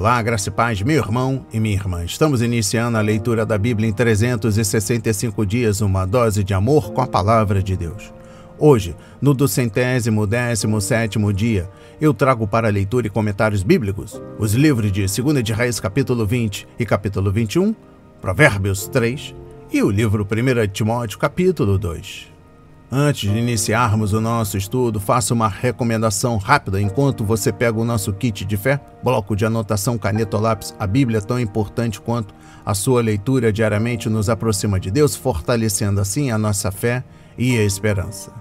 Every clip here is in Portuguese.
Olá, graça e paz, meu irmão e minha irmã. Estamos iniciando a leitura da Bíblia em 365 dias, uma dose de amor com a Palavra de Deus. Hoje, no 217º dia, eu trago para leitura e comentários bíblicos os livros de 2 de Reis, capítulo 20 e capítulo 21, Provérbios 3 e o livro 1 de Timóteo, capítulo 2. Antes de iniciarmos o nosso estudo, faço uma recomendação rápida enquanto você pega o nosso kit de fé, bloco de anotação, caneta ou lápis. A Bíblia é tão importante quanto a sua leitura diariamente nos aproxima de Deus, fortalecendo assim a nossa fé e a esperança.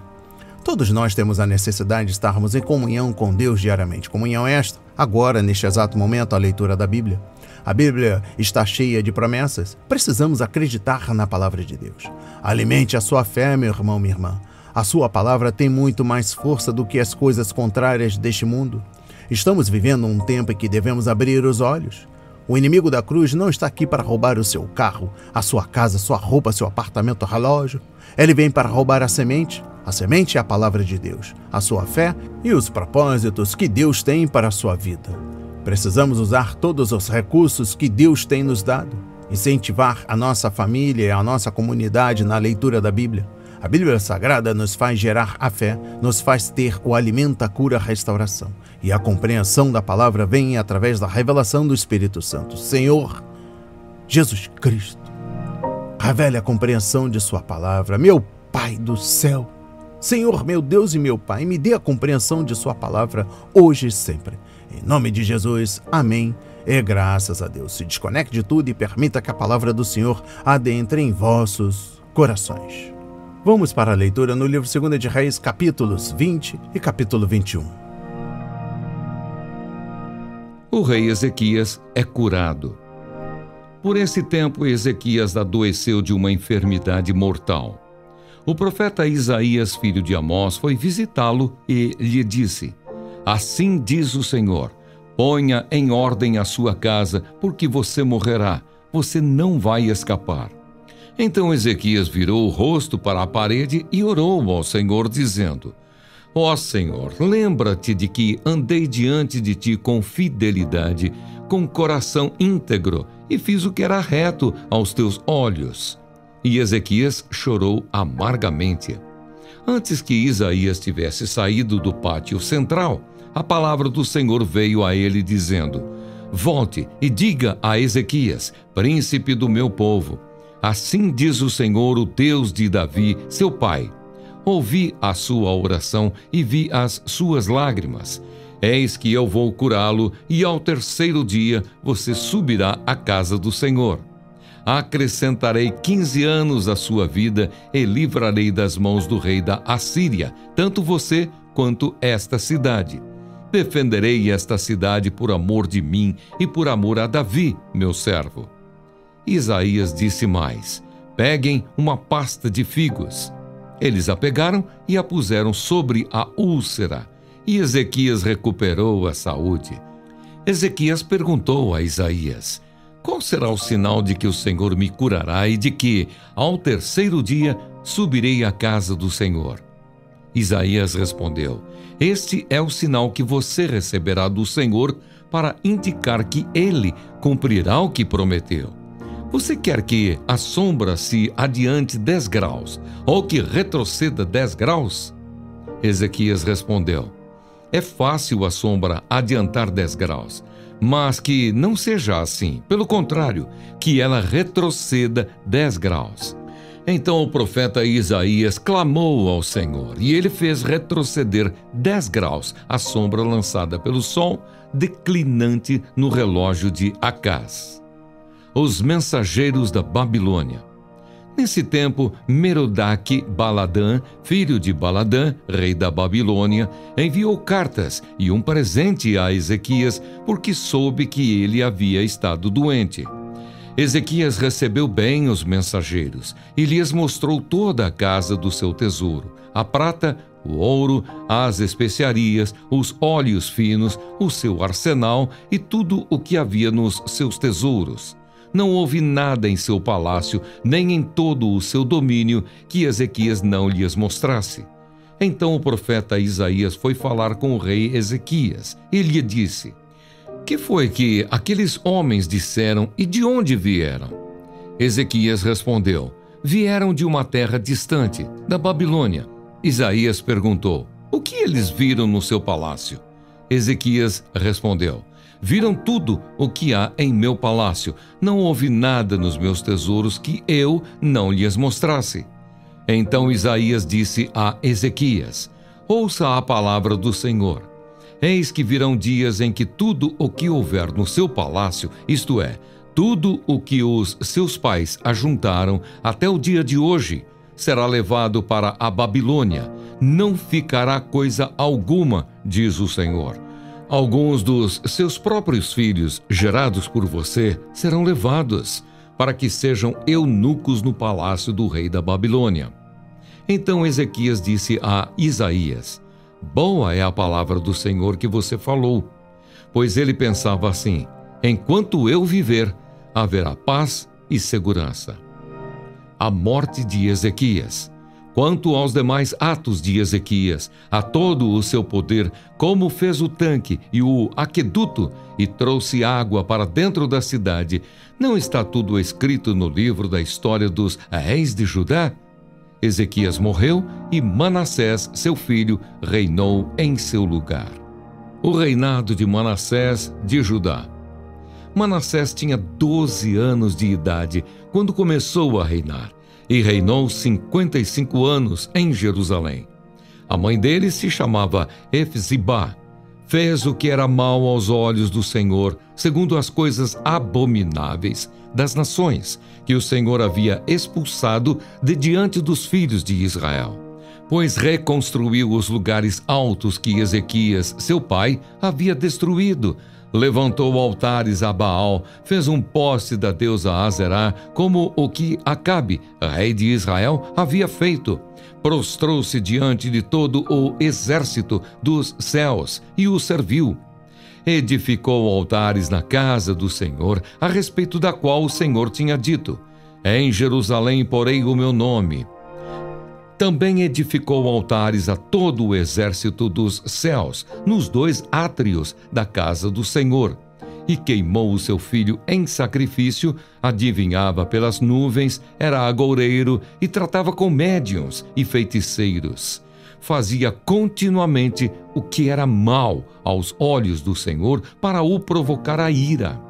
Todos nós temos a necessidade de estarmos em comunhão com Deus diariamente. Comunhão esta, agora, neste exato momento, a leitura da Bíblia. A Bíblia está cheia de promessas. Precisamos acreditar na palavra de Deus. Alimente a sua fé, meu irmão, minha irmã. A sua palavra tem muito mais força do que as coisas contrárias deste mundo. Estamos vivendo um tempo em que devemos abrir os olhos. O inimigo da cruz não está aqui para roubar o seu carro, a sua casa, sua roupa, seu apartamento, relógio. Ele vem para roubar a semente. A semente é a palavra de Deus, a sua fé e os propósitos que Deus tem para a sua vida. Precisamos usar todos os recursos que Deus tem nos dado, incentivar a nossa família e a nossa comunidade na leitura da Bíblia. A Bíblia Sagrada nos faz gerar a fé, nos faz ter o alimento, a cura, a restauração. E a compreensão da palavra vem através da revelação do Espírito Santo. Senhor Jesus Cristo, revele a compreensão de sua palavra. Meu Pai do céu, Senhor, meu Deus e meu Pai, me dê a compreensão de sua palavra hoje e sempre. Em nome de Jesus, amém e graças a Deus. Se desconecte de tudo e permita que a palavra do Senhor adentre em vossos corações. Vamos para a leitura no livro 2 de Reis, capítulos 20 e capítulo 21. O rei Ezequias é curado. Por esse tempo, Ezequias adoeceu de uma enfermidade mortal. O profeta Isaías, filho de Amós, foi visitá-lo e lhe disse: Assim diz o Senhor, ponha em ordem a sua casa, porque você morrerá, você não vai escapar. Então Ezequias virou o rosto para a parede e orou ao Senhor, dizendo: Ó Senhor, lembra-te de que andei diante de ti com fidelidade, com coração íntegro, e fiz o que era reto aos teus olhos. E Ezequias chorou amargamente. Antes que Isaías tivesse saído do pátio central, a palavra do Senhor veio a ele dizendo: Volte e diga a Ezequias, príncipe do meu povo, assim diz o Senhor, o Deus de Davi, seu pai. Ouvi a sua oração e vi as suas lágrimas. Eis que eu vou curá-lo, e ao terceiro dia você subirá à casa do Senhor. Acrescentarei 15 anos à sua vida e livrarei das mãos do rei da Assíria, tanto você quanto esta cidade. Defenderei esta cidade por amor de mim e por amor a Davi, meu servo. Isaías disse mais: Peguem uma pasta de figos. Eles a pegaram e a puseram sobre a úlcera, e Ezequias recuperou a saúde. Ezequias perguntou a Isaías: Qual será o sinal de que o Senhor me curará e de que, ao terceiro dia, subirei à casa do Senhor? Isaías respondeu: Este é o sinal que você receberá do Senhor para indicar que Ele cumprirá o que prometeu. Você quer que a sombra se adiante 10 graus ou que retroceda 10 graus? Ezequias respondeu: É fácil a sombra adiantar 10 graus, mas que não seja assim. Pelo contrário, que ela retroceda 10 graus. Então o profeta Isaías clamou ao Senhor, e ele fez retroceder 10 graus a sombra lançada pelo sol, declinante no relógio de Acaz. Os mensageiros da Babilônia. Nesse tempo, Merodach-Baladã, filho de Baladã, rei da Babilônia, enviou cartas e um presente a Ezequias, porque soube que ele havia estado doente. Ezequias recebeu bem os mensageiros e lhes mostrou toda a casa do seu tesouro: a prata, o ouro, as especiarias, os óleos finos, o seu arsenal e tudo o que havia nos seus tesouros. Não houve nada em seu palácio, nem em todo o seu domínio, que Ezequias não lhes mostrasse. Então o profeta Isaías foi falar com o rei Ezequias e lhe disse: que foi que aqueles homens disseram e de onde vieram? Ezequias respondeu: vieram de uma terra distante, da Babilônia. Isaías perguntou: o que eles viram no seu palácio? Ezequias respondeu: viram tudo o que há em meu palácio. Não houve nada nos meus tesouros que eu não lhes mostrasse. Então Isaías disse a Ezequias: ouça a palavra do Senhor. Eis que virão dias em que tudo o que houver no seu palácio, isto é, tudo o que os seus pais ajuntaram até o dia de hoje, será levado para a Babilônia. Não ficará coisa alguma, diz o Senhor. Alguns dos seus próprios filhos, gerados por você, serão levados, para que sejam eunucos no palácio do rei da Babilônia. Então Ezequias disse a Isaías: boa é a palavra do Senhor que você falou. Pois ele pensava assim: enquanto eu viver, haverá paz e segurança. A morte de Ezequias. Quanto aos demais atos de Ezequias, a todo o seu poder, como fez o tanque e o aqueduto e trouxe água para dentro da cidade, não está tudo escrito no livro da história dos reis de Judá? Ezequias morreu e Manassés, seu filho, reinou em seu lugar. O reinado de Manassés de Judá. Manassés tinha 12 anos de idade quando começou a reinar, e reinou 55 anos em Jerusalém. A mãe dele se chamava Efzibá. Fez o que era mal aos olhos do Senhor, segundo as coisas abomináveis das nações, que o Senhor havia expulsado de diante dos filhos de Israel. Pois reconstruiu os lugares altos que Ezequias, seu pai, havia destruído. Levantou altares a Baal, fez um poste da deusa Azerá, como o que Acabe, rei de Israel, havia feito. Prostrou-se diante de todo o exército dos céus e o serviu. Edificou altares na casa do Senhor, a respeito da qual o Senhor tinha dito: em Jerusalém porei o meu nome. Também edificou altares a todo o exército dos céus, nos 2 átrios da casa do Senhor. E queimou o seu filho em sacrifício, adivinhava pelas nuvens, era agoureiro e tratava com médiuns e feiticeiros. Fazia continuamente o que era mal aos olhos do Senhor para o provocar a ira.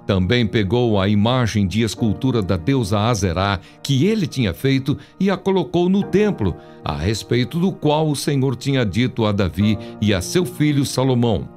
Também pegou a imagem de escultura da deusa Azerá que ele tinha feito e a colocou no templo, a respeito do qual o Senhor tinha dito a Davi e a seu filho Salomão: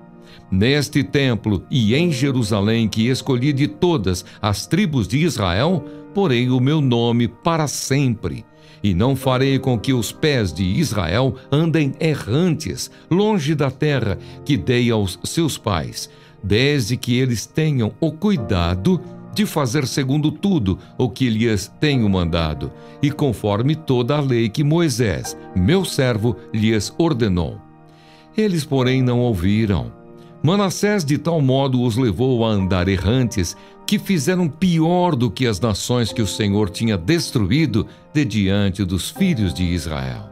neste templo e em Jerusalém que escolhi de todas as tribos de Israel, porei o meu nome para sempre. E não farei com que os pés de Israel andem errantes, longe da terra que dei aos seus pais, desde que eles tenham o cuidado de fazer segundo tudo o que lhes tenho mandado, e conforme toda a lei que Moisés, meu servo, lhes ordenou. Eles, porém, não ouviram. Manassés de tal modo os levou a andar errantes, que fizeram pior do que as nações que o Senhor tinha destruído de diante dos filhos de Israel.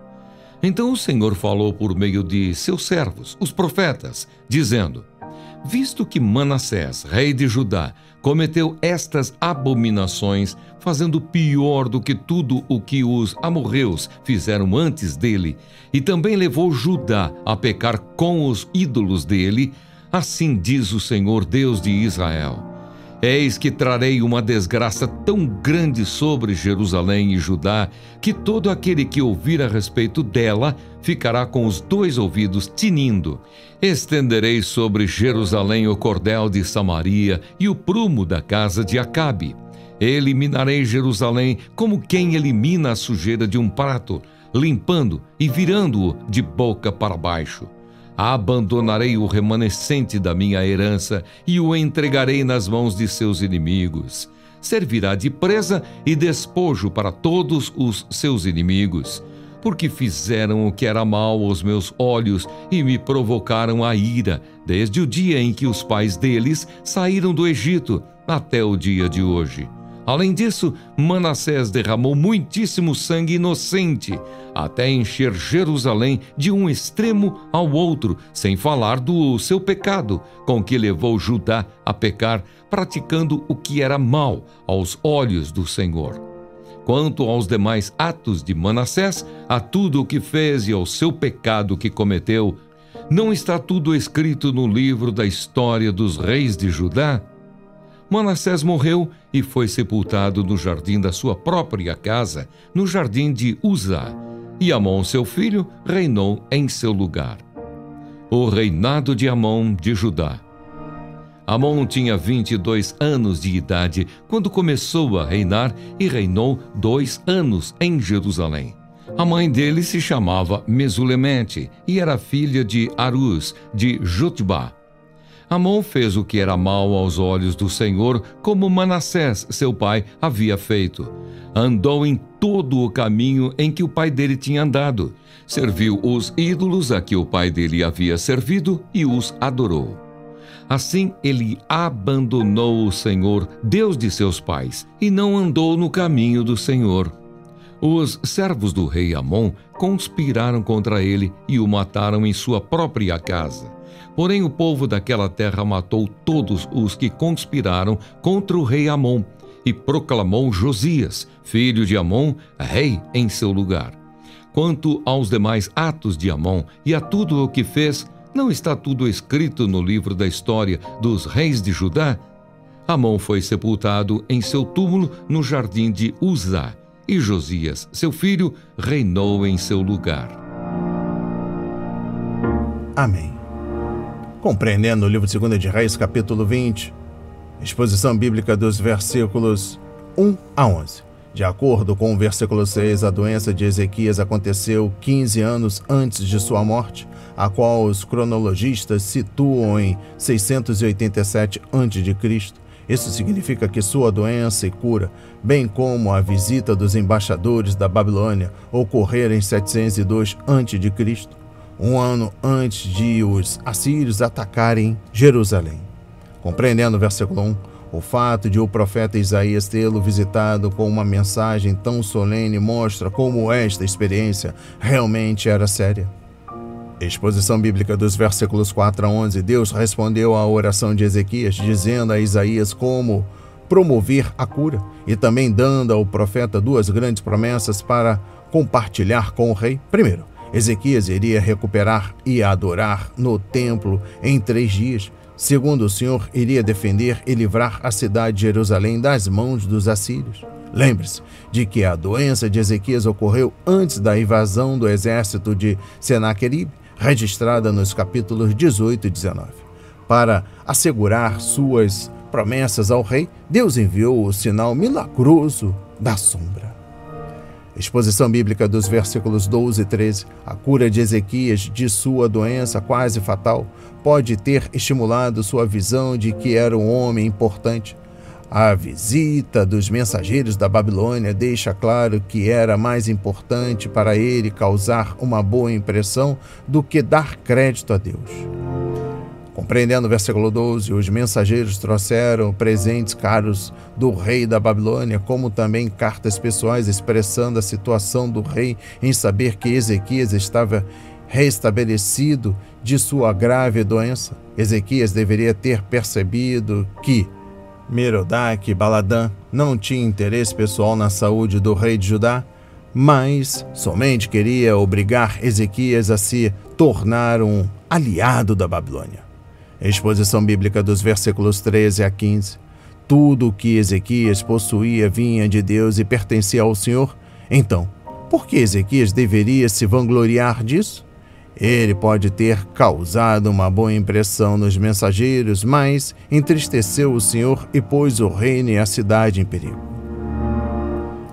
Então o Senhor falou por meio de seus servos, os profetas, dizendo: visto que Manassés, rei de Judá, cometeu estas abominações, fazendo pior do que tudo o que os amorreus fizeram antes dele, e também levou Judá a pecar com os ídolos dele, assim diz o Senhor Deus de Israel: eis que trarei uma desgraça tão grande sobre Jerusalém e Judá, que todo aquele que ouvir a respeito dela ficará com os 2 ouvidos tinindo. Estenderei sobre Jerusalém o cordel de Samaria e o prumo da casa de Acabe. Eliminarei Jerusalém como quem elimina a sujeira de um prato, limpando e virando-o de boca para baixo. Abandonarei o remanescente da minha herança e o entregarei nas mãos de seus inimigos. Servirá de presa e despojo para todos os seus inimigos, porque fizeram o que era mal aos meus olhos e me provocaram a ira, desde o dia em que os pais deles saíram do Egito até o dia de hoje. Além disso, Manassés derramou muitíssimo sangue inocente, até encher Jerusalém de um extremo ao outro, sem falar do seu pecado, com que levou Judá a pecar, praticando o que era mal aos olhos do Senhor. Quanto aos demais atos de Manassés, a tudo o que fez e ao seu pecado que cometeu, não está tudo escrito no livro da história dos reis de Judá? Manassés morreu e foi sepultado no jardim da sua própria casa, no jardim de Uzá, e Amon, seu filho, reinou em seu lugar. O reinado de Amon de Judá. Amon tinha 22 anos de idade quando começou a reinar e reinou 2 anos em Jerusalém. A mãe dele se chamava Mesulemete e era filha de Aruz, de Jutbá. Amon fez o que era mal aos olhos do Senhor, como Manassés, seu pai, havia feito. Andou em todo o caminho em que o pai dele tinha andado. Serviu os ídolos a que o pai dele havia servido e os adorou. Assim ele abandonou o Senhor, Deus de seus pais, e não andou no caminho do Senhor. Os servos do rei Amon conspiraram contra ele e o mataram em sua própria casa. Porém, o povo daquela terra matou todos os que conspiraram contra o rei Amon e proclamou Josias, filho de Amon, rei em seu lugar. Quanto aos demais atos de Amon e a tudo o que fez, não está tudo escrito no livro da história dos reis de Judá? Amon foi sepultado em seu túmulo no jardim de Uzá, e Josias, seu filho, reinou em seu lugar. Amém. Compreendendo o livro de 2 de Reis, capítulo 20, exposição bíblica dos versículos 1 a 11. De acordo com o versículo 6, a doença de Ezequias aconteceu 15 anos antes de sua morte, a qual os cronologistas situam em 687 a.C. Isso significa que sua doença e cura, bem como a visita dos embaixadores da Babilônia, ocorreram em 702 a.C., um ano antes de os assírios atacarem Jerusalém. Compreendendo o versículo 1, o fato de o profeta Isaías tê-lo visitado com uma mensagem tão solene mostra como esta experiência realmente era séria. Exposição bíblica dos versículos 4 a 11. Deus respondeu à oração de Ezequias, dizendo a Isaías como promover a cura e também dando ao profeta 2 grandes promessas para compartilhar com o rei. Primeiro, Ezequias iria recuperar e adorar no templo em 3 dias. Segundo, o Senhor iria defender e livrar a cidade de Jerusalém das mãos dos assírios. Lembre-se de que a doença de Ezequias ocorreu antes da invasão do exército de Senaqueribe, registrada nos capítulos 18 e 19. Para assegurar suas promessas ao rei, Deus enviou o sinal milagroso da sombra. Exposição bíblica dos versículos 12 e 13. A cura de Ezequias de sua doença quase fatal pode ter estimulado sua visão de que era um homem importante. A visita dos mensageiros da Babilônia deixa claro que era mais importante para ele causar uma boa impressão do que dar crédito a Deus. Compreendendo o versículo 12, os mensageiros trouxeram presentes caros do rei da Babilônia, como também cartas pessoais expressando a situação do rei em saber que Ezequias estava restabelecido de sua grave doença. Ezequias deveria ter percebido que Merodach Baladã não tinha interesse pessoal na saúde do rei de Judá, mas somente queria obrigar Ezequias a se tornar um aliado da Babilônia. Exposição bíblica dos versículos 13 a 15. Tudo o que Ezequias possuía vinha de Deus e pertencia ao Senhor. Então, por que Ezequias deveria se vangloriar disso? Ele pode ter causado uma boa impressão nos mensageiros, mas entristeceu o Senhor e pôs o reino e a cidade em perigo.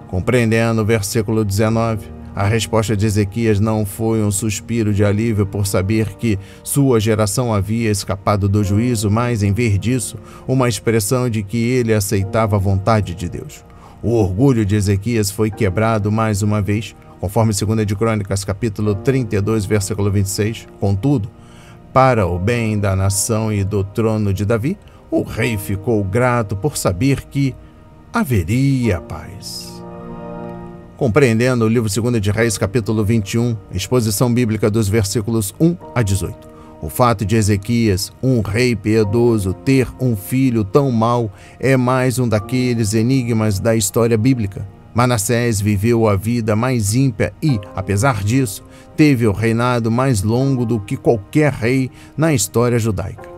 Compreendendo o versículo 19, a resposta de Ezequias não foi um suspiro de alívio por saber que sua geração havia escapado do juízo, mas, em vez disso, uma expressão de que ele aceitava a vontade de Deus. O orgulho de Ezequias foi quebrado mais uma vez, conforme 2 de Crônicas, capítulo 32, versículo 26. Contudo, para o bem da nação e do trono de Davi, o rei ficou grato por saber que haveria paz. Compreendendo o livro 2 de Reis, capítulo 21, exposição bíblica dos versículos 1 a 18. O fato de Ezequias, um rei piedoso, ter um filho tão mau é mais um daqueles enigmas da história bíblica. Manassés viveu a vida mais ímpia e, apesar disso, teve o reinado mais longo do que qualquer rei na história judaica.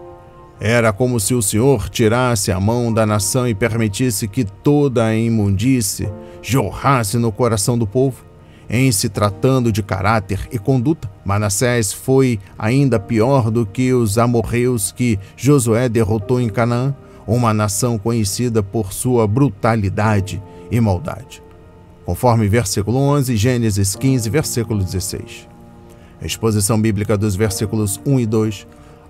Era como se o Senhor tirasse a mão da nação e permitisse que toda a imundície jorrasse no coração do povo. Em se tratando de caráter e conduta, Manassés foi ainda pior do que os amorreus que Josué derrotou em Canaã, uma nação conhecida por sua brutalidade e maldade. Conforme versículo 11, Gênesis 15, versículo 16. A exposição bíblica dos versículos 1 e 2.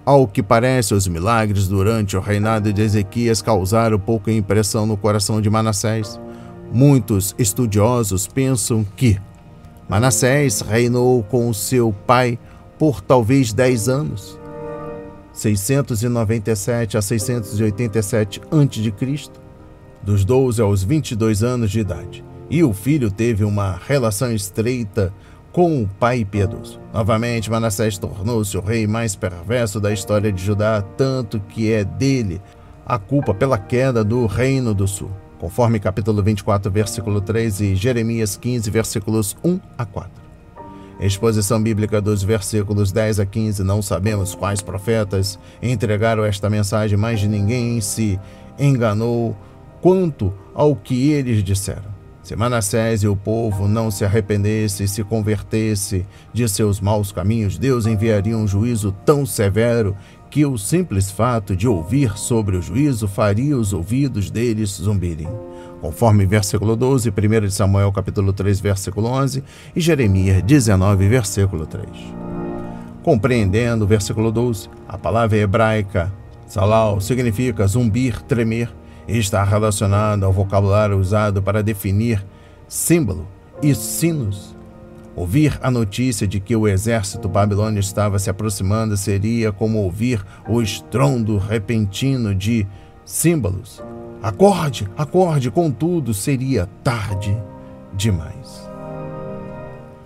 Ao que parece, os milagres durante o reinado de Ezequias causaram pouca impressão no coração de Manassés. Muitos estudiosos pensam que Manassés reinou com seu pai por talvez 10 anos, 697 a 687 a.C., dos 12 aos 22 anos de idade, e o filho teve uma relação estreita com o pai piedoso. Novamente, Manassés tornou-se o rei mais perverso da história de Judá, tanto que é dele a culpa pela queda do Reino do Sul, conforme capítulo 24, versículo 3 e Jeremias 15, versículos 1 a 4. Exposição bíblica dos versículos 10 a 15. Não sabemos quais profetas entregaram esta mensagem, mas ninguém se enganou quanto ao que eles disseram. Se Manassés e o povo não se arrependesse e se convertesse de seus maus caminhos, Deus enviaria um juízo tão severo que o simples fato de ouvir sobre o juízo faria os ouvidos deles zumbirem. Conforme versículo 12, 1 de Samuel capítulo 3, versículo 11 e Jeremias 19, versículo 3. Compreendendo o versículo 12, a palavra hebraica salal significa zumbir, tremer, e está relacionado ao vocabulário usado para definir símbolo e sinos. Ouvir a notícia de que o exército babilônio estava se aproximando seria como ouvir o estrondo repentino de símbolos. Acorde, acorde, contudo, seria tarde demais.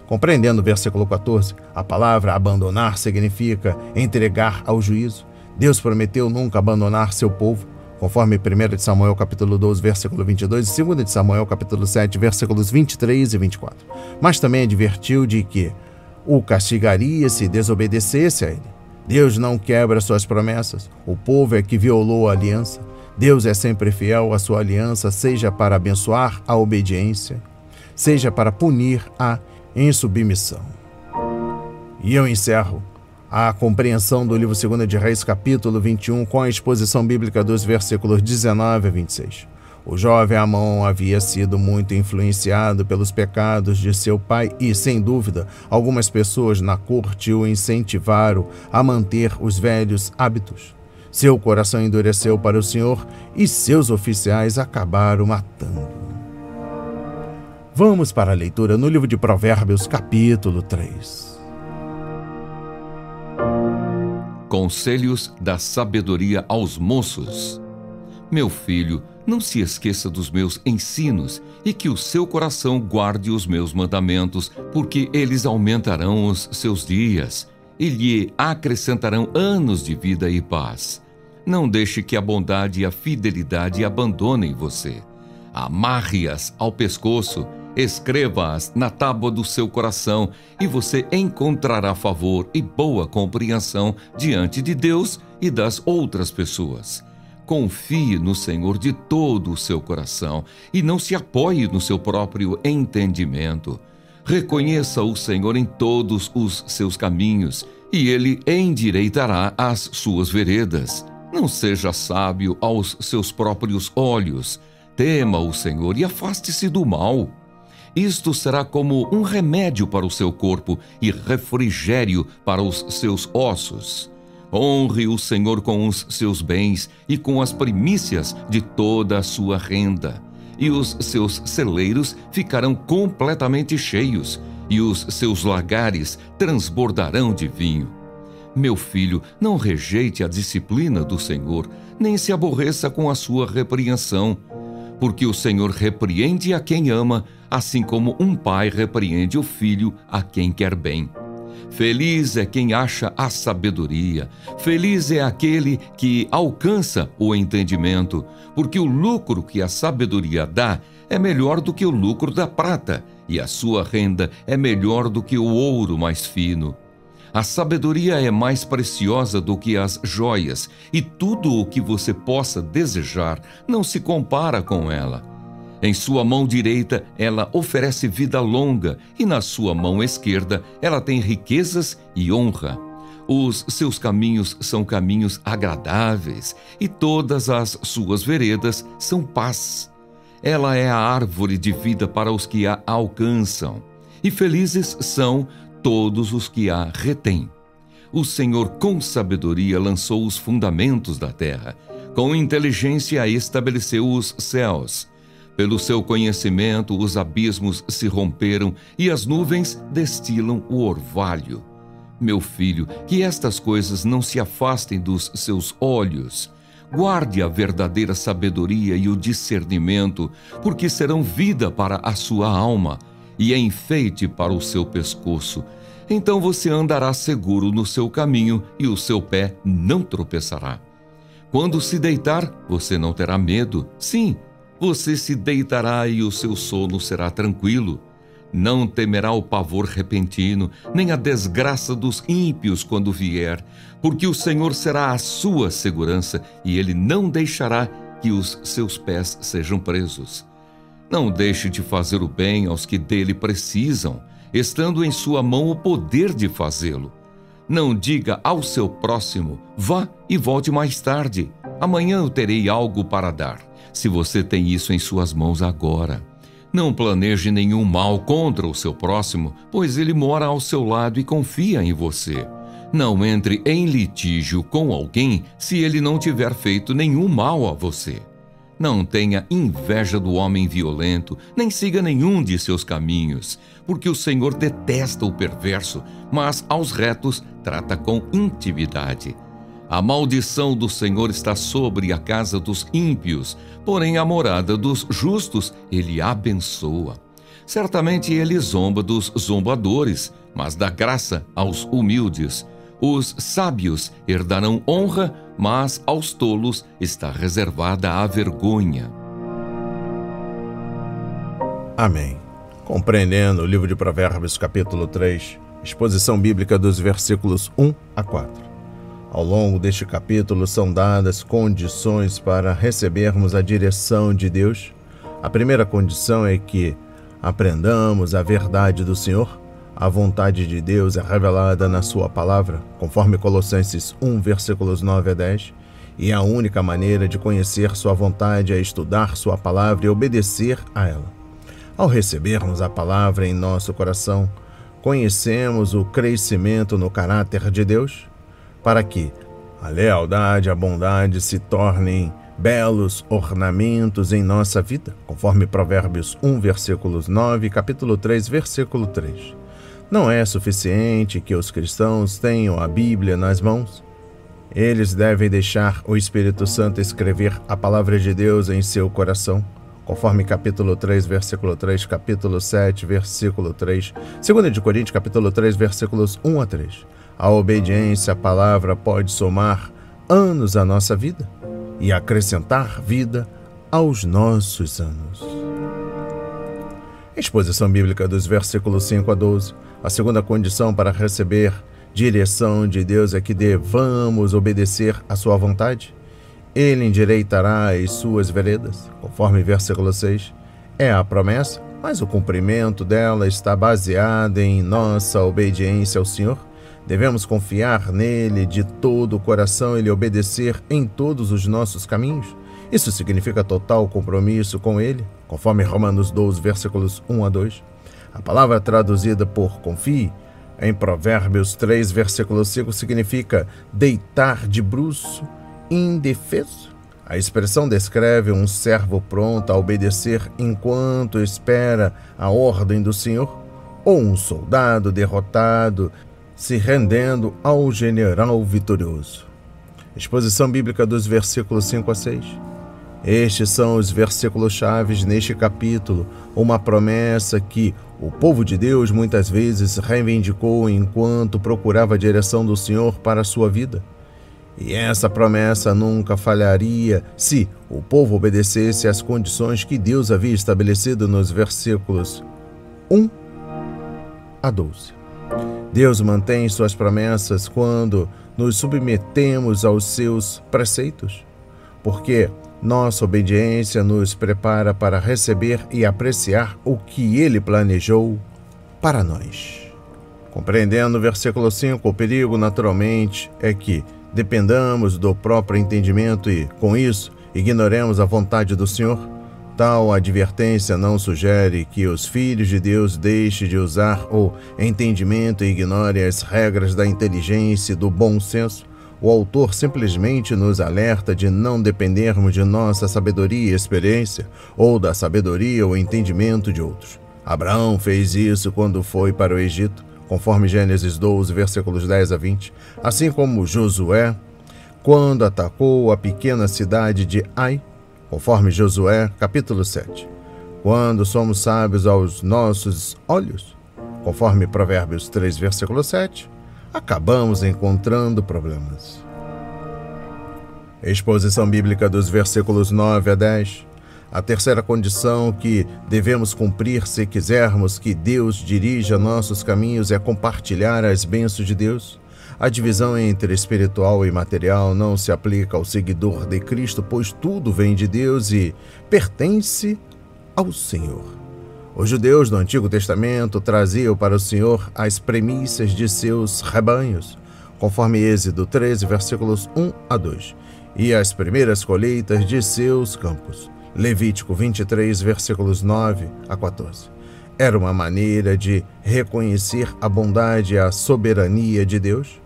Compreendendo o versículo 14, a palavra abandonar significa entregar ao juízo. Deus prometeu nunca abandonar seu povo, conforme 1 de Samuel capítulo 12, versículo 22 e 2 de Samuel capítulo 7, versículos 23 e 24. Mas também advertiu de que o castigaria se desobedecesse a ele. Deus não quebra suas promessas. O povo é que violou a aliança. Deus é sempre fiel à sua aliança, seja para abençoar a obediência, seja para punir a insubmissão. E eu encerro a compreensão do livro 2 de Reis, capítulo 21, com a exposição bíblica dos versículos 19 a 26. O jovem Amon havia sido muito influenciado pelos pecados de seu pai e, sem dúvida, algumas pessoas na corte o incentivaram a manter os velhos hábitos. Seu coração endureceu para o Senhor e seus oficiais acabaram matando. Vamos para a leitura no livro de Provérbios, capítulo 3. Conselhos da sabedoria aos moços. Meu filho, não se esqueça dos meus ensinos e que o seu coração guarde os meus mandamentos, porque eles aumentarão os seus dias e lhe acrescentarão anos de vida e paz. Não deixe que a bondade e a fidelidade abandonem você. Amarre-as ao pescoço, escreva-as na tábua do seu coração e você encontrará favor e boa compreensão diante de Deus e das outras pessoas. Confie no Senhor de todo o seu coração e não se apoie no seu próprio entendimento. Reconheça o Senhor em todos os seus caminhos e Ele endireitará as suas veredas. Não seja sábio aos seus próprios olhos. Tema o Senhor e afaste-se do mal. Isto será como um remédio para o seu corpo e refrigério para os seus ossos. Honre o Senhor com os seus bens e com as primícias de toda a sua renda. E os seus celeiros ficarão completamente cheios, e os seus lagares transbordarão de vinho. Meu filho, não rejeite a disciplina do Senhor, nem se aborreça com a sua repreensão. porque o Senhor repreende a quem ama, assim como um pai repreende o filho a quem quer bem. Feliz é quem acha a sabedoria, feliz é aquele que alcança o entendimento, porque o lucro que a sabedoria dá é melhor do que o lucro da prata, e a sua renda é melhor do que o ouro mais fino. A sabedoria é mais preciosa do que as joias, e tudo o que você possa desejar não se compara com ela. Em sua mão direita ela oferece vida longa, e na sua mão esquerda ela tem riquezas e honra. Os seus caminhos são caminhos agradáveis, e todas as suas veredas são paz. Ela é a árvore de vida para os que a alcançam, e felizes são todos os que a retêm. O Senhor com sabedoria lançou os fundamentos da terra, com inteligência estabeleceu os céus. Pelo seu conhecimento os abismos se romperam e as nuvens destilam o orvalho. Meu filho, que estas coisas não se afastem dos seus olhos. Guarde a verdadeira sabedoria e o discernimento, porque serão vida para a sua alma e enfeite para o seu pescoço. Então você andará seguro no seu caminho e o seu pé não tropeçará. Quando se deitar, você não terá medo. Sim, você se deitará e o seu sono será tranquilo. Não temerá o pavor repentino, nem a desgraça dos ímpios quando vier, porque o Senhor será a sua segurança e Ele não deixará que os seus pés sejam presos. Não deixe de fazer o bem aos que dele precisam, estando em sua mão o poder de fazê-lo. Não diga ao seu próximo, vá e volte mais tarde, amanhã eu terei algo para dar, se você tem isso em suas mãos agora. Não planeje nenhum mal contra o seu próximo, pois ele mora ao seu lado e confia em você. Não entre em litígio com alguém se ele não tiver feito nenhum mal a você. Não tenha inveja do homem violento, nem siga nenhum de seus caminhos, porque o Senhor detesta o perverso, mas aos retos trata com intimidade. A maldição do Senhor está sobre a casa dos ímpios, porém a morada dos justos ele abençoa. Certamente ele zomba dos zombadores, mas dá graça aos humildes. Os sábios herdarão honra, mas aos tolos está reservada a vergonha. Amém. Compreendendo o livro de Provérbios, capítulo 3, exposição bíblica dos versículos 1 a 4. Ao longo deste capítulo são dadas condições para recebermos a direção de Deus. A primeira condição é que aprendamos a verdade do Senhor. A vontade de Deus é revelada na sua palavra, conforme Colossenses 1, versículos 9 a 10. E a única maneira de conhecer sua vontade é estudar sua palavra e obedecer a ela. Ao recebermos a palavra em nosso coração, conhecemos o crescimento no caráter de Deus, para que a lealdade e a bondade se tornem belos ornamentos em nossa vida, conforme Provérbios 1, versículos 9 e capítulo 3, versículo 3. Não é suficiente que os cristãos tenham a Bíblia nas mãos. Eles devem deixar o Espírito Santo escrever a palavra de Deus em seu coração, conforme capítulo 3, versículo 3, capítulo 7, versículo 3, 2 Coríntios, capítulo 3, versículos 1 a 3. A obediência à palavra pode somar anos à nossa vida e acrescentar vida aos nossos anos. Exposição bíblica dos versículos 5 a 12. A segunda condição para receber direção de Deus é que devamos obedecer à sua vontade. Ele endireitará as suas veredas, conforme versículo 6. É a promessa, mas o cumprimento dela está baseado em nossa obediência ao Senhor. Devemos confiar nele de todo o coração e lhe obedecer em todos os nossos caminhos. Isso significa total compromisso com ele, conforme Romanos 12, versículos 1 a 2. A palavra traduzida por confie, em Provérbios 3, versículo 5, significa deitar de bruço, indefeso. A expressão descreve um servo pronto a obedecer enquanto espera a ordem do Senhor, ou um soldado derrotado se rendendo ao general vitorioso. Exposição bíblica dos versículos 5 a 6. Estes são os versículos chaves neste capítulo, uma promessa que o povo de Deus muitas vezes reivindicou enquanto procurava a direção do Senhor para a sua vida. E essa promessa nunca falharia se o povo obedecesse às condições que Deus havia estabelecido nos versículos 1 a 12. Deus mantém suas promessas quando nos submetemos aos seus preceitos, porque nossa obediência nos prepara para receber e apreciar o que Ele planejou para nós. Compreendendo o versículo 5, o perigo, naturalmente, é que dependamos do próprio entendimento e, com isso, ignoremos a vontade do Senhor. Tal advertência não sugere que os filhos de Deus deixem de usar o entendimento e ignorem as regras da inteligência e do bom senso. O autor simplesmente nos alerta de não dependermos de nossa sabedoria e experiência, ou da sabedoria ou entendimento de outros. Abraão fez isso quando foi para o Egito, conforme Gênesis 12, versículos 10 a 20, assim como Josué, quando atacou a pequena cidade de Ai, conforme Josué, capítulo 7. Quando somos sábios aos nossos olhos, conforme Provérbios 3, versículo 7, acabamos encontrando problemas. Exposição bíblica dos versículos 9 a 10. A terceira condição que devemos cumprir se quisermos que Deus dirija nossos caminhos é compartilhar as bênçãos de Deus. A divisão entre espiritual e material não se aplica ao seguidor de Cristo, pois tudo vem de Deus e pertence ao Senhor. Os judeus do Antigo Testamento traziam para o Senhor as premissas de seus rebanhos, conforme Êxodo 13, versículos 1 a 2, e as primeiras colheitas de seus campos, Levítico 23, versículos 9 a 14. Era uma maneira de reconhecer a bondade e a soberania de Deus.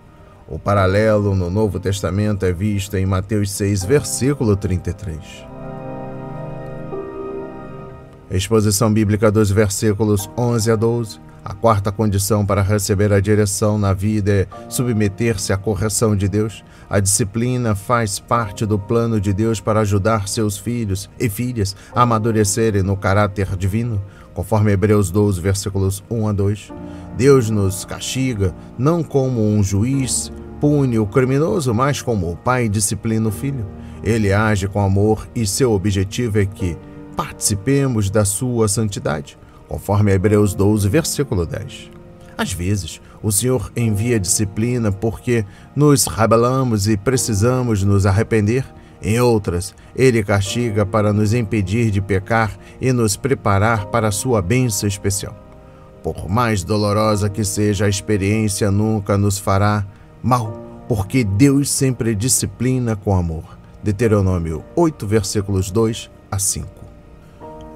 O paralelo no Novo Testamento é visto em Mateus 6, versículo 33. Exposição bíblica dos versículos 11 a 12. A quarta condição para receber a direção na vida é submeter-se à correção de Deus. A disciplina faz parte do plano de Deus para ajudar seus filhos e filhas a amadurecerem no caráter divino, conforme Hebreus 12, versículos 1 a 2. Deus nos castiga não como um juiz pune o criminoso, mas como o pai disciplina o filho. Ele age com amor e seu objetivo é que participemos da sua santidade, conforme Hebreus 12, versículo 10. Às vezes, o Senhor envia disciplina porque nos rebelamos e precisamos nos arrepender. Em outras, Ele castiga para nos impedir de pecar e nos preparar para a sua bênção especial. Por mais dolorosa que seja a experiência, nunca nos fará mal, porque Deus sempre disciplina com amor. Deuteronômio 8, versículos 2 a 5.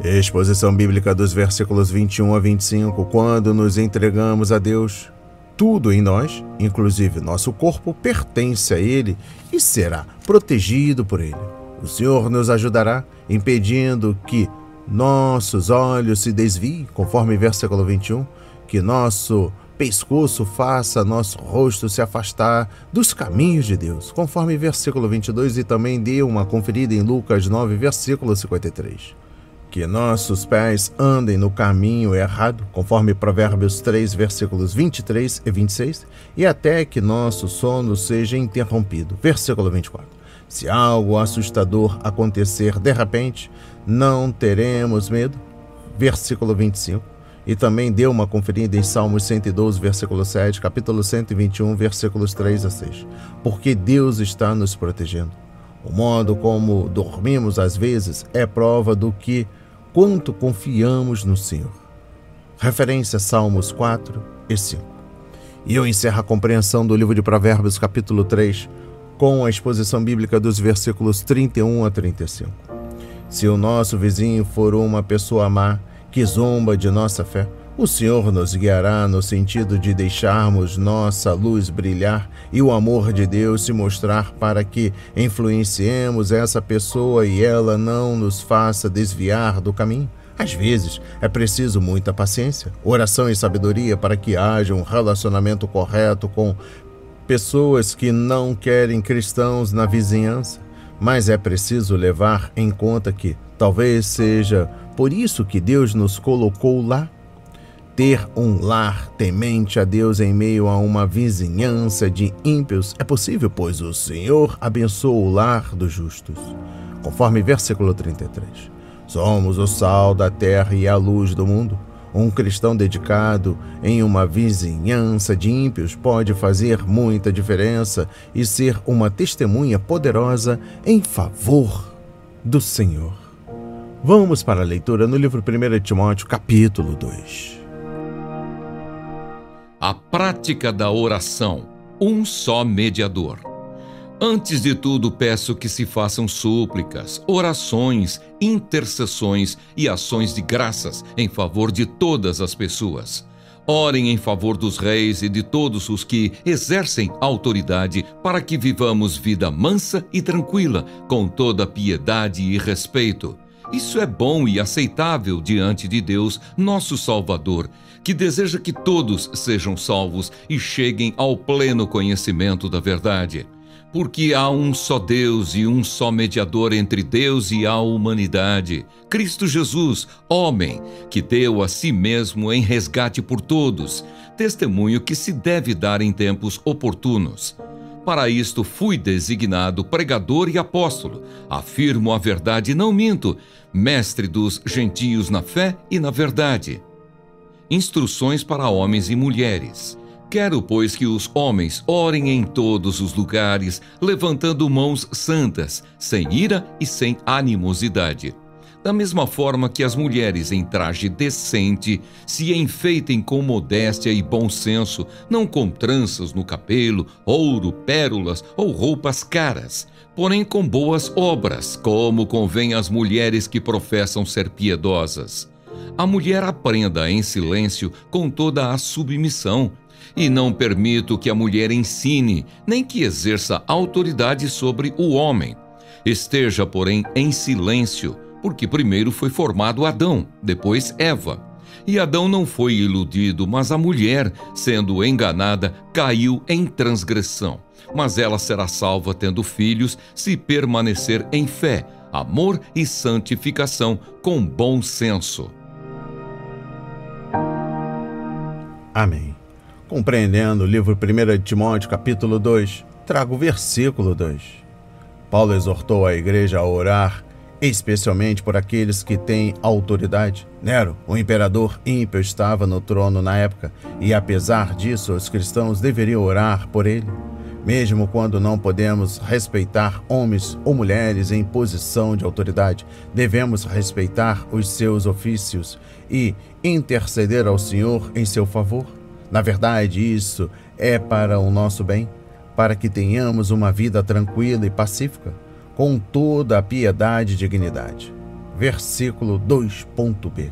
Exposição bíblica dos versículos 21 a 25. Quando nos entregamos a Deus, tudo em nós, inclusive nosso corpo, pertence a Ele e será protegido por Ele. O Senhor nos ajudará, impedindo que nossos olhos se desviem, conforme versículo 21, que nosso pescoço faça nosso rosto se afastar dos caminhos de Deus, conforme versículo 22, e também dê uma conferida em Lucas 9, versículo 53. Que nossos pés andem no caminho errado, conforme Provérbios 3, versículos 23 e 26, e até que nosso sono seja interrompido. Versículo 24. Se algo assustador acontecer de repente, não teremos medo. Versículo 25. E também deu uma conferida em Salmos 112, versículo 7, capítulo 121, versículos 3 a 6. Porque Deus está nos protegendo. O modo como dormimos às vezes é prova do que quanto confiamos no Senhor. Referência Salmos 4 e 5. E eu encerro a compreensão do livro de Provérbios, capítulo 3, com a exposição bíblica dos versículos 31 a 35. Se o nosso vizinho for uma pessoa má, que zomba de nossa fé, o Senhor nos guiará no sentido de deixarmos nossa luz brilhar e o amor de Deus se mostrar para que influenciemos essa pessoa e ela não nos faça desviar do caminho. Às vezes, é preciso muita paciência, oração e sabedoria para que haja um relacionamento correto com pessoas que não querem cristãos na vizinhança. mas é preciso levar em conta que talvez seja por isso que Deus nos colocou lá. Ter um lar temente a Deus em meio a uma vizinhança de ímpios é possível, pois o Senhor abençoa o lar dos justos. Conforme versículo 33. Somos o sal da terra e a luz do mundo. Um cristão dedicado em uma vizinhança de ímpios pode fazer muita diferença e ser uma testemunha poderosa em favor do Senhor. Vamos para a leitura no livro 1 Timóteo, capítulo 2. A prática da oração, um só mediador. Antes de tudo, peço que se façam súplicas, orações, intercessões e ações de graças em favor de todas as pessoas. Orem em favor dos reis e de todos os que exercem autoridade, para que vivamos vida mansa e tranquila, com toda piedade e respeito. Isso é bom e aceitável diante de Deus, nosso Salvador, que deseja que todos sejam salvos e cheguem ao pleno conhecimento da verdade. Porque há um só Deus e um só mediador entre Deus e a humanidade, Cristo Jesus, homem, que deu a si mesmo em resgate por todos, testemunho que se deve dar em tempos oportunos. Para isto fui designado pregador e apóstolo, afirmo a verdade e não minto, mestre dos gentios na fé e na verdade. Instruções para homens e mulheres. Quero, pois, que os homens orem em todos os lugares, levantando mãos santas, sem ira e sem animosidade. Da mesma forma que as mulheres em traje decente se enfeitem com modéstia e bom senso, não com tranças no cabelo, ouro, pérolas ou roupas caras, porém com boas obras, como convém às mulheres que professam ser piedosas. A mulher aprenda em silêncio com toda a submissão, e não permito que a mulher ensine, nem que exerça autoridade sobre o homem. Esteja, porém, em silêncio, porque primeiro foi formado Adão, depois Eva. E Adão não foi iludido, mas a mulher, sendo enganada, caiu em transgressão. Mas ela será salva tendo filhos, se permanecer em fé, amor e santificação, com bom senso. Amém. Compreendendo o livro 1 Timóteo, capítulo 2, trago o versículo 2. Paulo exortou a igreja a orar, especialmente por aqueles que têm autoridade. Nero, o imperador ímpio, estava no trono na época, e apesar disso, os cristãos deveriam orar por ele. Mesmo quando não podemos respeitar homens ou mulheres em posição de autoridade, devemos respeitar os seus ofícios e interceder ao Senhor em seu favor. Na verdade, isso é para o nosso bem, para que tenhamos uma vida tranquila e pacífica, com toda a piedade e dignidade. Versículo 2.b.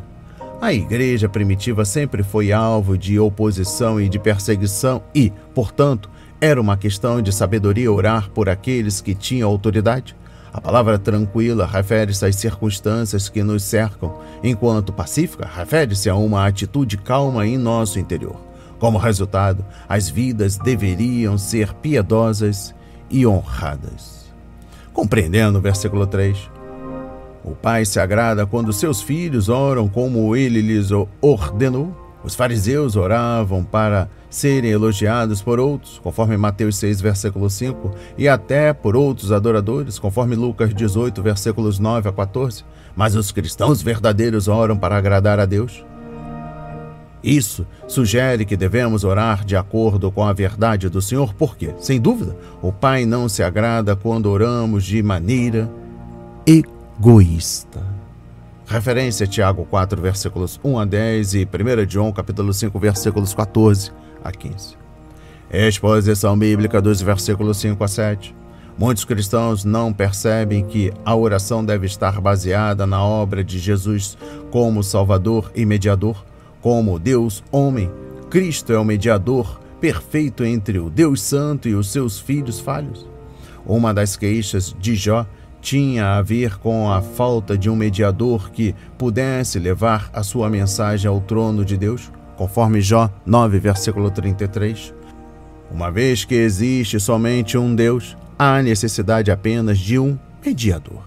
A igreja primitiva sempre foi alvo de oposição e de perseguição e, portanto, era uma questão de sabedoria orar por aqueles que tinham autoridade. A palavra tranquila refere-se às circunstâncias que nos cercam, enquanto pacífica refere-se a uma atitude calma em nosso interior. Como resultado, as vidas deveriam ser piedosas e honradas. Compreendendo o versículo 3. O Pai se agrada quando seus filhos oram como ele lhes ordenou. Os fariseus oravam para serem elogiados por outros, conforme Mateus 6, versículo 5, e até por outros adoradores, conforme Lucas 18, versículos 9 a 14. Mas os cristãos verdadeiros oram para agradar a Deus. Isso sugere que devemos orar de acordo com a verdade do Senhor, porque, sem dúvida, o Pai não se agrada quando oramos de maneira egoísta. Referência a Tiago 4, versículos 1 a 10 e 1 João, capítulo 5, versículos 14 a 15. Exposição bíblica dos versículos 5 a 7. Muitos cristãos não percebem que a oração deve estar baseada na obra de Jesus como Salvador e mediador. Como Deus homem, Cristo é o mediador perfeito entre o Deus Santo e os seus filhos falhos. Uma das queixas de Jó tinha a ver com a falta de um mediador que pudesse levar a sua mensagem ao trono de Deus, conforme Jó 9, versículo 33. Uma vez que existe somente um Deus, há necessidade apenas de um mediador.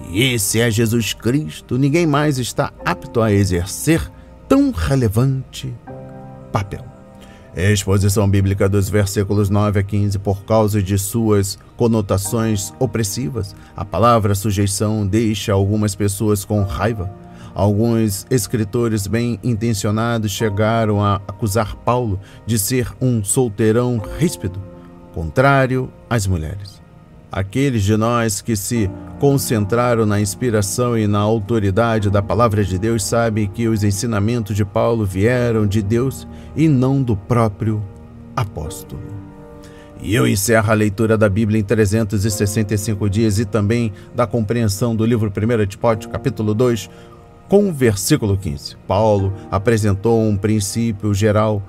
E esse é Jesus Cristo. Ninguém mais está apto a exercer tão relevante papel. Exposição bíblica dos versículos 9 a 15. Por causa de suas conotações opressivas, a palavra sujeição deixa algumas pessoas com raiva. Alguns escritores bem-intencionados chegaram a acusar Paulo de ser um solteirão ríspido, contrário às mulheres. Aqueles de nós que se concentraram na inspiração e na autoridade da palavra de Deus sabem que os ensinamentos de Paulo vieram de Deus e não do próprio apóstolo. E eu encerro a leitura da Bíblia em 365 dias e também da compreensão do livro 1 Timóteo, capítulo 2, com o versículo 15. Paulo apresentou um princípio geral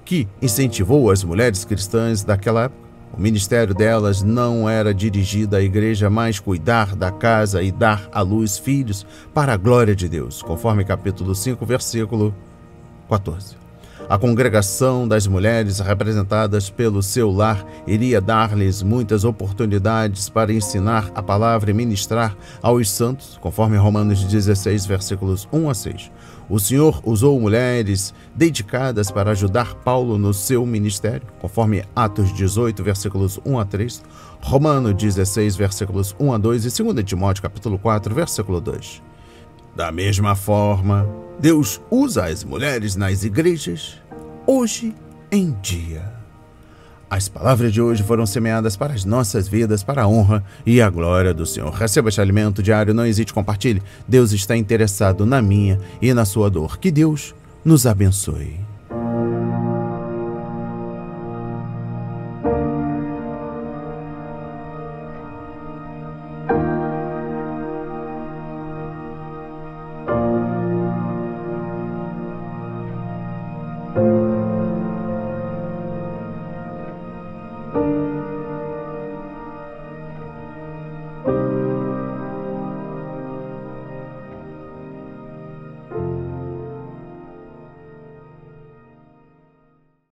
que incentivou as mulheres cristãs daquela época. O ministério delas não era dirigido à igreja, mas cuidar da casa e dar à luz filhos para a glória de Deus, conforme capítulo 5, versículo 14. A congregação das mulheres representadas pelo seu lar iria dar-lhes muitas oportunidades para ensinar a palavra e ministrar aos santos, conforme Romanos 16, versículos 1 a 6. O Senhor usou mulheres dedicadas para ajudar Paulo no seu ministério, conforme Atos 18, versículos 1 a 3, Romanos 16, versículos 1 a 2 e 2 Timóteo, capítulo 4, versículo 2. Da mesma forma, Deus usa as mulheres nas igrejas, hoje em dia. As palavras de hoje foram semeadas para as nossas vidas, para a honra e a glória do Senhor. Receba este alimento diário, não hesite, compartilhe. Deus está interessado na minha e na sua dor. Que Deus nos abençoe.